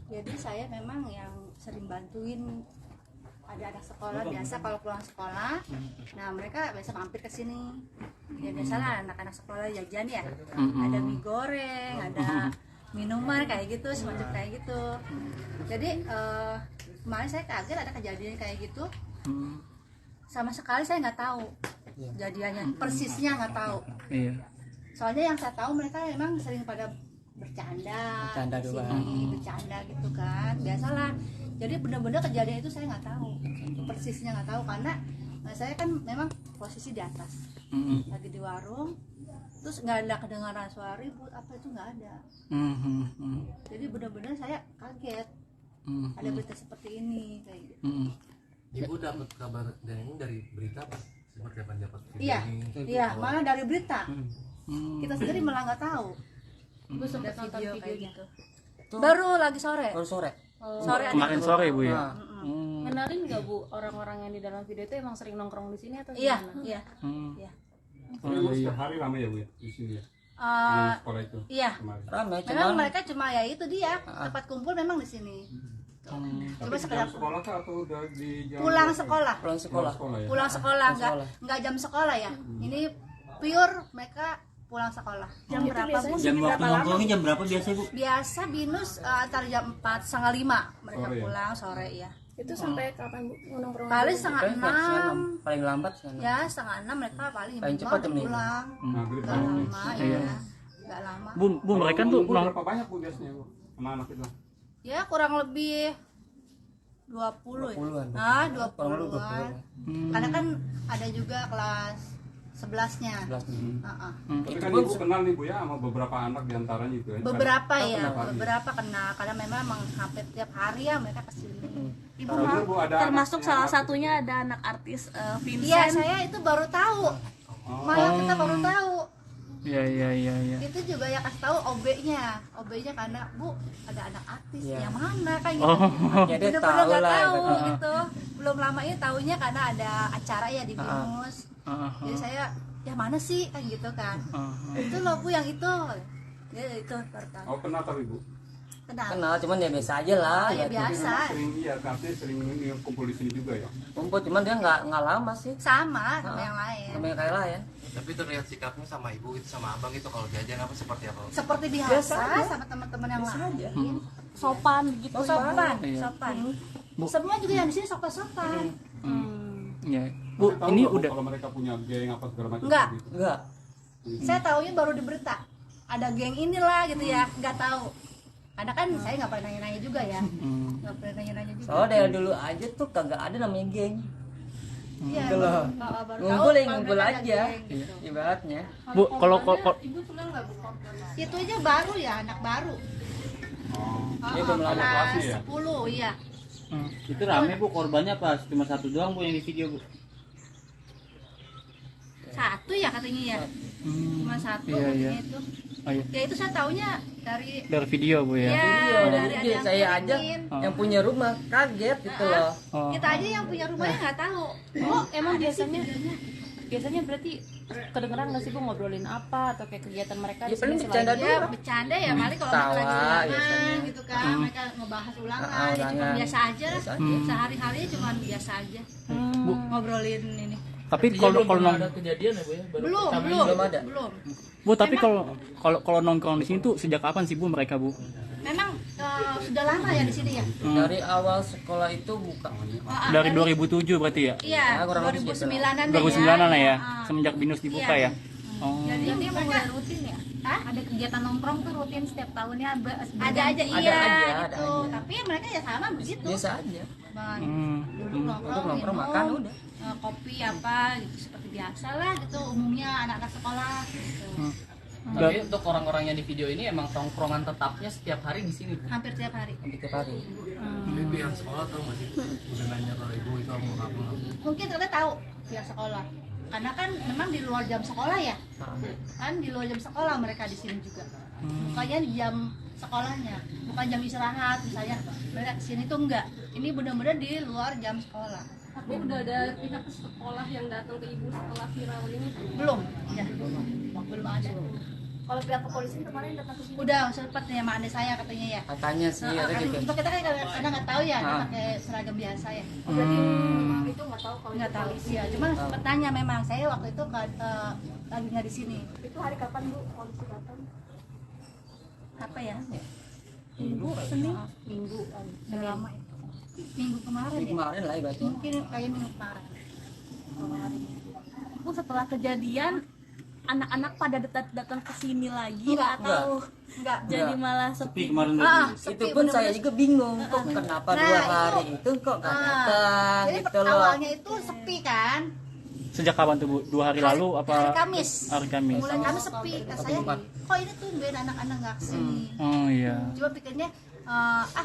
Jadi saya memang yang sering bantuin ada anak sekolah biasa kalau pulang sekolah. Nah mereka biasa mampir ke sini. Ya biasalah anak-anak sekolah jajan ya. Ada mie goreng, ada minuman kayak gitu, semacam kayak gitu. Jadi kemarin saya kaget ada kejadian kayak gitu. Sama sekali saya nggak tahu kejadiannya, persisnya nggak tahu. Iya. Soalnya yang saya tahu mereka memang sering pada bercanda di sini, bercanda gitu kan, biasalah. Jadi benar-benar kejadian itu saya nggak tahu, persisnya nggak tahu karena saya kan memang posisi di atas, lagi di warung, terus nggak ada kedengaran suara ribut apa itu nggak ada. Jadi benar-benar saya kaget ada berita seperti ini kayak gitu. Ibu dapat kabar dan ini dari berita apa? Seperti apa dapat video Iya, ini? iya, malah dari berita. Kita sendiri malah nggak tahu. Ibu sempat nonton Video kayak videonya gitu. Baru lagi sore. Sore Kemarin aja. sore Bu ya. Kenalin nggak Bu orang-orang yang di dalam video itu emang sering nongkrong di sini atau Iya, gimana? iya. Setiap hari lama ya Bu ya di sini ya. Sekolah itu. Iya. Kemarin. Ramai Memang mereka cuma ya itu dia tempat kumpul memang di sini. Coba Tapi sekedar jam sekolah kah atau udah di jam pulang berapa? sekolah. pulang sekolah. Ya. Pulang sekolah enggak jam sekolah ya. Ini pure mereka pulang sekolah. Jam berapa Bu? Jam waktu nongkrongnya jam berapa biasa Bu? Biasa binus antara jam 4, setengah 5 mereka Sore ya? pulang sore ya. Itu sampai kapan Bu nongkrong? Paling setengah 6. Paling lambat setengah 6. Ya setengah 6 mereka paling Paling cepat jam lima. pulang. Maghrib Enggak kan. lama ya. Enggak lama. Bu mereka tuh Berapa banyak Bu biasanya Bu? Anak-anak itu? Ya kurang lebih 20 ya. 20-an. Nah, Kurang lebih 20-an. Karena kan ada juga kelas 11-nya. 11 nih. Tapi kan Ibu kenal nih Bu ya sama beberapa anak diantaranya itu ya. Beberapa ya, kenal hari. beberapa kenal karena memang hampir tiap hari ya mereka pasti. Ibu Bener, mau? Bu, ada Termasuk anaknya, salah anak- satunya ada anak artis Vincent. Iya, saya itu baru tahu. Malah kita baru tahu. Iya. Itu juga ya kasih tahu OB-nya. OB-nya karena Bu ada anak artis Iya. yang mana kayak gitu. Ya dia Bener-bener tahu nggak lah. tahu Heeh. gitu. Belum lama ini tahunya karena ada acara ya di Binus. Jadi saya ya mana sih kan gitu kan. Itu loh Bu yang itu. Ya itu baru tahu. Oh kenal tapi Bu? Kenal cuman ya biasa aja lah. Oh, ya biasa. Sering iya, artinya sering ini kumpul di sini juga ya. Kumpul cuman dia nggak lama sih. Sama yang lain. Sama yang kayak lain. Tapi terlihat sikapnya sama ibu itu sama abang itu kalau jajan apa seperti apa? Seperti biasa sama teman-teman yang lain. sopan gitu. Oh, sopan, Iya. sopan. Semua juga yang di sini sopan-sopan. Iya. Bu Tahu ini nggak, Bu, udah kalau mereka punya geng apa segala macam Enggak. gitu. Enggak. Saya taunya baru di berita. Ada geng inilah gitu ya, nggak tahu. Karena kan saya nggak pernah nanya-nanya juga ya. Nggak pernah nanya-nanya juga. Soalnya dari dulu aja tuh kagak ada namanya geng. Iya, Gitu loh. baru tahu Ngumpul ya kalau ngumpul mereka ada aja. geng gitu. Ibaratnya. Bu kalau Itu aja baru ya, anak baru. Oh. Dia belum lama kelas kelasnya ya? 10, iya. Itu rame Bu korbannya pas cuma satu doang Bu yang di video Bu. Satu ya katanya ya. Cuma satu Iya, katanya iya. itu. Oh, iya. Ya itu saya taunya dari Dari video Bu ya. ya, Iya, dari dari ada dia yang saya aja kirimin. yang punya rumah kaget gitu loh. Oh. Kita aja yang punya rumahnya nggak tahu. Oh, emang ada sih biasanya videonya. biasanya berarti kedengeran nggak sih Bu ngobrolin apa atau kayak kegiatan mereka Ya di paling sini bercanda selain- Ya doang. bercanda ya, paling kalau Tawa, mereka lagi ulangan biasanya. gitu kan, mereka ngebahas ulangan, ya cuma ulangan. biasa aja lah. Biasa aja. Sehari-hari cuma biasa aja ngobrolin ini. Tapi kalau nong ada kejadian ya Bu ya? Baru Belum, pertama belum, belum ada. belum. Bu tapi kalau nongkrong di sini tuh sejak kapan sih Bu mereka Bu? Memang sudah lama ya di sini ya. Dari awal sekolah itu buka. Dari 2007 berarti ya? Iya, Ah, kurang lebih 2009-an deh 2009-an lah ya. Ah. Semenjak Binus dibuka Iya. ya. Oh. Jadi Jadi emang mereka udah rutin ya? Hah? Ada kegiatan nongkrong tuh rutin setiap tahunnya ada aja Ada iya aja, gitu. ada aja. Tapi mereka ya sama begitu. Biasa aja. Bang. Duduk Duduk nongkrong, nongkrong minum, makan udah. kopi apa gitu seperti biasa lah gitu umumnya anak-anak sekolah gitu. Tapi untuk orang-orang yang di video ini emang tongkrongan tetapnya setiap hari di sini Bu. Hampir tiap hari. Hampir tiap hari. Jadi pihak sekolah tahu nggak sih? Udah nanya kalau ibu itu mau kamu. Mungkin kalian tahu pihak sekolah. Karena kan memang di luar jam sekolah ya. Kan di luar jam sekolah mereka di sini juga. Bukannya di jam sekolahnya, bukan jam istirahat misalnya. Mereka di sini tuh enggak. Ini benar-benar di luar jam sekolah. Tapi udah ada pihak sekolah yang datang ke ibu setelah viral ini? Belum, ya. Belum ada. Kalau pihak kepolisian kemarin datang ke sini. Udah sempat nih sama adik saya katanya ya. Katanya sih ada gitu. Untuk kita kan kadang nggak tahu ya, dia pakai seragam biasa ya. Berarti itu nggak tahu kalau Nggak tahu sih ya. Cuman sempat tanya memang saya waktu itu lagi nggak di sini. itu hari kapan Bu? Polisi datang? Apa ya? Minggu, Senin, Minggu, udah lama itu. Minggu kemarin ya. Kemarin lah ibaratnya. Mungkin kayak minggu kemarin. Bu, setelah kejadian anak-anak pada datang ke sini lagi Enggak. atau Enggak. jadi malah Sepi sepi? kemarin Itu pun saya juga bingung kok kenapa Nah, 2 hari itu kok nggak datang Jadi gitu loh. awalnya itu sepi kan. Sejak kapan tuh Bu? 2 hari lalu apa? Hari Kamis. Hari Kamis. Mulai Kamis sepi. Kata saya, kok ini tuh anak-anak nggak kesini. Oh iya. Coba pikirnya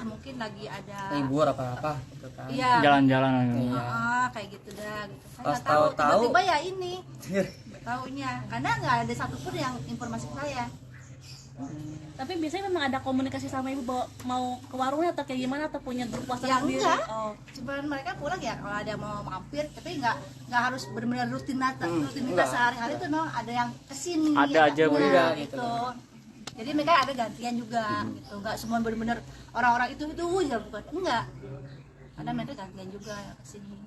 mungkin lagi ada Libur apa gitu kan. iya Jalan-jalan. Iya. kayak gitu dah gitu. Saya Pas nggak tahu tahu-tahu. tiba-tiba ya ini taunya karena nggak ada satupun yang informasi ke saya. Tapi biasanya memang ada komunikasi sama ibu bahwa mau ke warungnya atau kayak gimana atau punya grup WhatsApp Ya sendiri? enggak. Oh. Cuman mereka pulang ya kalau ada mau mampir, tapi nggak harus benar-benar rutinitas enggak. sehari-hari itu memang ada yang kesini. Ada aja, Bu, ya, ya, gitu. gitu. Jadi mereka ada gantian juga gitu. Nggak semua benar-benar orang-orang itu ya bukan. Enggak. Ada mereka gantian juga kesini.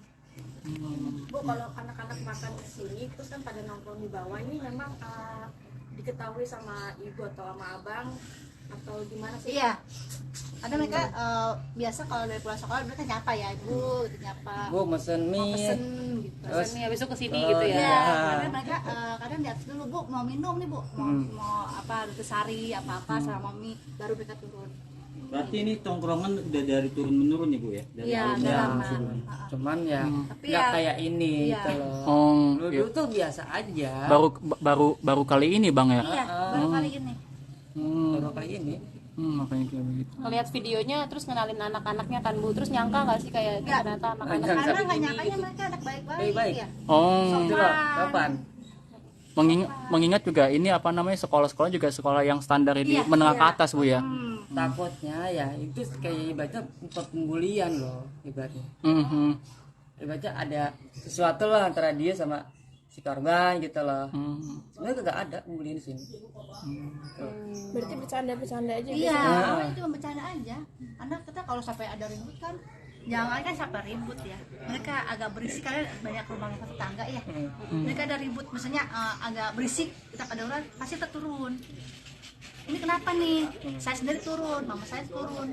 Bu, kalau anak-anak makan di sini terus kan pada nongkrong di bawah ini memang diketahui sama ibu atau sama abang atau gimana sih? Iya. Ada mereka biasa kalau dari pulang sekolah mereka nyapa ya, Ibu, gitu nyapa. Bu mesen Mau mie. pesen gitu. Terus Ini habis itu ke sini Oh, gitu ya. Ya, iya. karena mereka kadang di atas dulu, Bu, mau minum nih, Bu. Mau apa, Nutrisari, apa-apa sama mie, baru mereka turun. Berarti ini tongkrongan udah dari turun menurun nih Bu ya? Dari Iya, awal. udah Ya, lama. cuman ya Tapi nggak ya- kayak ini iya. gitu loh. Oh, Dulu iya. tuh biasa aja. baru kali ini Bang ya? Iya, baru kali ini. Baru kali ini. Makanya kayak begitu. Ngeliat videonya terus ngenalin anak-anaknya kan Bu, terus nyangka nggak sih kayak Nggak. ternyata anak-anak Nggak. Karena nggak begini nyangkanya gitu. mereka anak baik-baik Baik-baik. ya. Oh, Itu loh, kapan? mengingat juga ini apa namanya sekolah-sekolah juga sekolah yang standar di Iya, menengah ke iya. atas Bu ya. Takutnya ya itu kayak ibaratnya pembulian loh ibaratnya. Mhm. Ibaratnya ada sesuatu lah antara dia sama si korban gitu loh. Sebenarnya kagak ada pembulian di sini. Berarti bercanda-bercanda aja. Iya, biasanya. awalnya cuma bercanda aja. Karena kita kalau sampai ada ribut kan, jangan kan sampai ribut ya. Mereka agak berisik karena banyak rumah tetangga ya. Mereka ada ribut, misalnya agak berisik, kita kedengeran pasti kita turun. Ini kenapa nih? Saya sendiri turun, mama saya turun.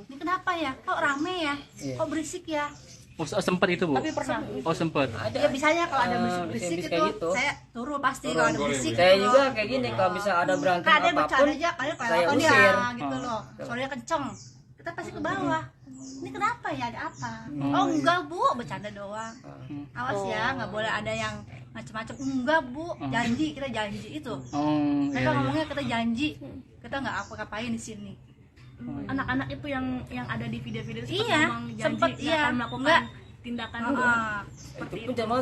Ini kenapa ya? Kok rame ya? Iya. Kok berisik ya? Oh, sempat itu Bu. Tapi pernah Oh, sempat. Ya bisanya kalau ada berisik bisik itu, kayak gitu. saya turun pasti kalau ada berisik. Saya gitu. juga kayak gini kalau bisa ada berantem Kan ada apapun bercanda aja, kalian saya kelewatan usir. ya gitu loh. Soalnya kenceng. Kita pasti ke bawah. Ini kenapa ya? Ada apa? Oh enggak Bu, bercanda doang. Awas ya, nggak boleh ada yang macam-macam. Enggak Bu, janji, kita janji itu. Oh, Mereka iya, iya. ngomongnya kita janji, kita nggak apa-apain di sini. Anak-anak itu yang ada di video-video seperti Iya, memang janji sempet, nggak iya. akan melakukan Nggak. tindakan Itu pun cuma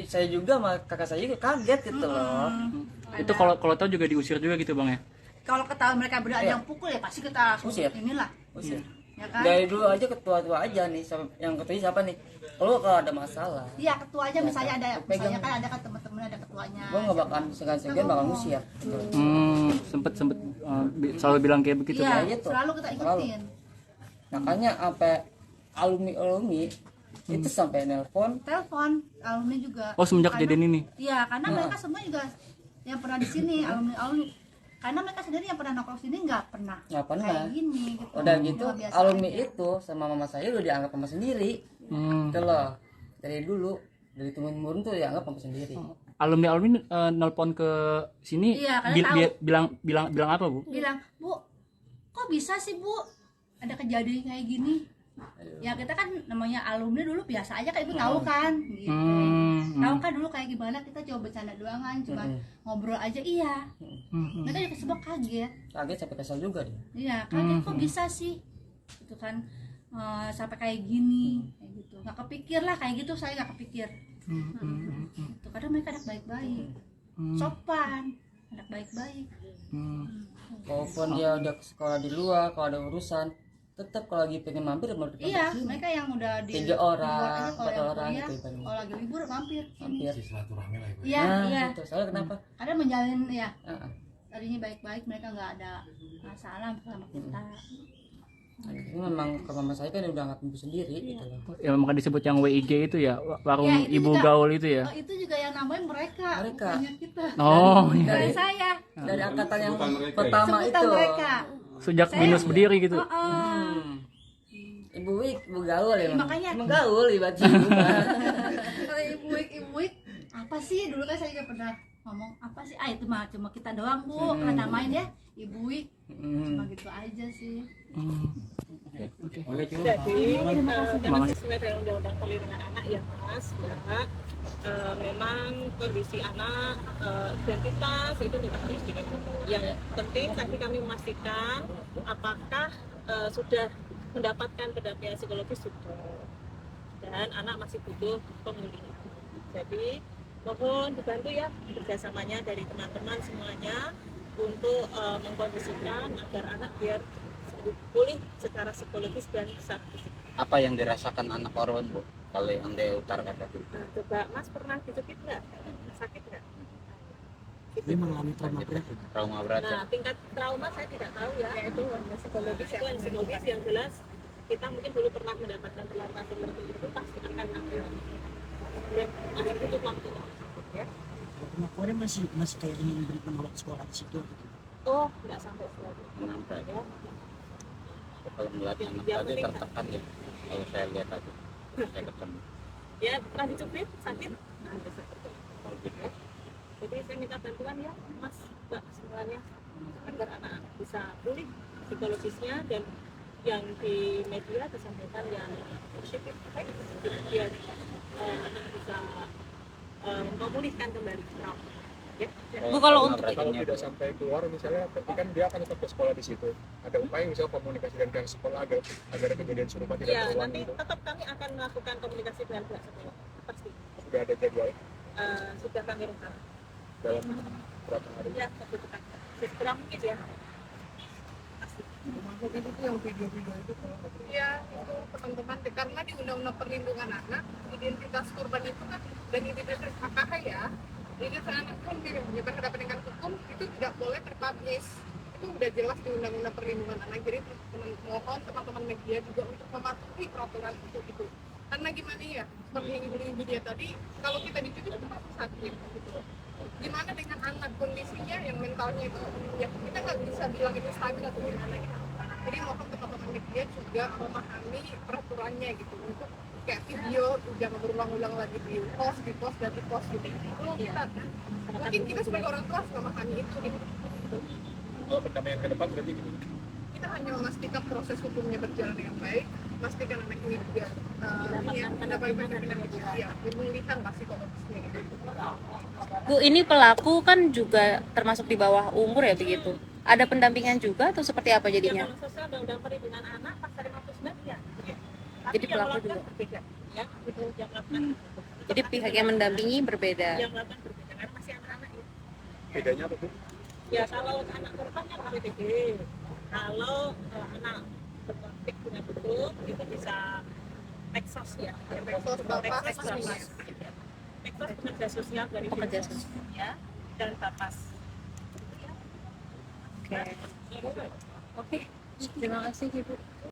saya juga sama kakak saya juga kaget gitu loh. Itu kalau tahu juga diusir juga gitu Bang ya. Kalau ketahuan mereka berdua ada yang pukul ya pasti kita langsung Usir. inilah. Usir. Ya kan? Dari dulu aja ketua-tua aja nih yang ketua siapa nih? Kalau ada masalah, Iya, ketuanya misalnya ada, Pegang. misalnya kan ada kan teman-teman ada ketuanya. gua nggak bakalan segan-segan bakal ngusir. Gitu. Sempet selalu bilang kayak begitu Iya, Bang. Kayak gitu. selalu kita ikutin. Makanya sampai alumni itu sampai nelpon. Telepon alumni juga. Oh, semenjak Karena- kejadian ini. Iya, karena mereka semua juga yang pernah di sini alumni. Karena mereka sendiri yang pernah nongkrong sini nggak pernah Nggak pernah. kayak gini gitu. Udah gitu Cuma biasa alumni aja. itu sama mama saya udah dianggap mama sendiri. Hmm. Gitu loh. Dari dulu dari turun tuh dianggap mama sendiri. Alumni nelpon ke sini Iya, karena tahu. bilang apa Bu? Bilang, Bu, kok bisa sih Bu ada kejadian kayak gini? Ya kita kan namanya alumni dulu biasa aja kayak Ibu tahu kan gitu. Tahu kan dulu kayak gimana, kita coba bercanda doang kan, cuma ngobrol aja. Iya. Mereka juga semua kaget. Kaget sampai kesel juga dia. Iya, kaget kok bisa sih. Gitu kan sampai kayak gini, kayak gitu. Nggak kepikir lah kayak gitu, saya nggak kepikir. Gitu. Kadang mereka anak baik-baik. Sopan, anak baik-baik. Walaupun dia udah sekolah di luar, kalau ada urusan, tetap kalau lagi pengen mampir mampir Iya, ke sini. mereka yang udah di 3 orang, di luar aja, kalau 4 yang orang kuliah, gitu ibaratnya. kalau lagi libur mampir. Mampir. Si silaturahmi lah ibu. Iya, Nah, iya. gitu. Soalnya kenapa? Kadang menjalin ya Heeh. tadinya baik-baik, mereka nggak ada masalah sama kita. Ini memang ke mama saya kan udah nggak tumbuh sendiri gitu loh. Ya makanya disebut yang WIG itu ya, warung Ya, itu ibu juga- gaul itu ya. Oh, itu juga yang nambahin mereka. Mereka. Bukannya kita. Oh, Dari iya. saya. Dari angkatan yang Sebutan mereka ya? pertama Sebutan itu. mereka. Sejak Saya- Binus berdiri gitu. Ibu Wik, ibu gaul ya. Makanya. Emang gaul ibarat ibu. Kalau ibu apa sih, dulu kan saya juga pernah ngomong apa sih, itu mah cuma kita doang bu, kan namain ya ibu Wik, cuma gitu aja sih. Jadi Makasih. sesuai dengan undang-undang perlindungan anak ya Mas, bahwa memang kondisi anak identitas itu tidak harus diketahui. Yang penting tadi kami memastikan apakah sudah mendapatkan pendampingan psikologis sudah, dan anak masih butuh pemulihan. Jadi mohon dibantu ya kerjasamanya dari teman-teman semuanya untuk mengkondisikan agar anak biar pulih secara psikologis dan fisik. Apa yang dirasakan anak korban Bu kalau yang dia utarakan tadi? Nah, coba Mas pernah dicekik nggak? Sakit nggak? Dia mengalami trauma berat. Trauma berat ya? Nah, tingkat trauma saya tidak tahu ya, itu hanya psikologis, itu yang psikologis yang jelas kita mungkin dulu pernah mendapatkan perlakuan seperti itu pasti akan ada dan ada butuh waktu ya. Pengakuannya masih kayak ingin memberi menolak sekolah di situ. Oh, nggak sampai seperti itu Sampai. ya. Kalau melihat anak Yang tadi penting- tertekan ya, kalau saya lihat tadi, saya ketemu. Ya pernah dicubit sakit, nah bisa seperti itu. Kalau gitu. Jadi saya minta bantuan ya Mas Mbak semuanya agar anak bisa pulih psikologisnya, dan yang di media disampaikan yang positif baik biar anak bisa memulihkan kembali trauma. Ya. Bu, kalau untuk trauma Kalau beratnya, tidak sampai keluar misalnya, berarti kan dia akan tetap ke sekolah di situ. Ada upaya misalnya komunikasi dengan pihak sekolah agar kejadian serupa tidak Ya, terulang nanti gitu. tetap kami akan melakukan komunikasi dengan pihak sekolah pasti. Sudah ada jadwal Sudah kami rekam. dalam berapa hari? Ya, satu pekan. Segera mungkin ya. Jadi itu yang video-video itu kalau ya itu teman-teman, karena di Undang-Undang Perlindungan Anak identitas korban itu kan dan identitas KKH ya, identitas anak pun berhadapan dengan hukum itu tidak boleh terpublish, itu udah jelas di Undang-Undang Perlindungan Anak. Jadi mohon teman-teman media juga untuk mematuhi peraturan itu gitu. Karena gimana ya, seperti yang ibu-ibu dia tadi, kalau kita dicubit itu pasti sakit gitu. Gimana dengan anak kondisinya yang mentalnya itu ya kita nggak bisa bilang itu stabil atau gimana gitu. Jadi mohon teman-teman media juga memahami peraturannya gitu, untuk kayak video jangan berulang-ulang lagi di post dan di post gitu. Kalau kita mungkin kita sebagai orang tua harus memahami itu gitu. Kalau pendamaian ke depan berarti gitu. Kita hanya memastikan proses hukumnya berjalan dengan baik, memastikan anak ini juga mendapat pendampingan ya, pemulihan lah psikologisnya gitu. Bu, ini pelaku kan juga termasuk di bawah umur ya begitu. Ada pendampingan juga atau seperti apa jadinya? Ya, kalau sosial undang-undang perlindungan anak pasal 59 ya. Tapi Jadi yang pelaku melakukan juga. berbeda ya. Itu yang melakukan. Jadi pihak yang mendampingi berbeda. Yang melakukan berbeda karena masih anak-anak ya. Bedanya apa tuh? Ya kalau anak korban yang KPTD, kalau anak berkonflik dengan hukum itu bisa Peksos ya. Peksos Bapak, Peksos pekerja sosial dari Pekerja Peksos, sosial. ya, dan Bapas. Oke. Oke. Terima kasih Ibu.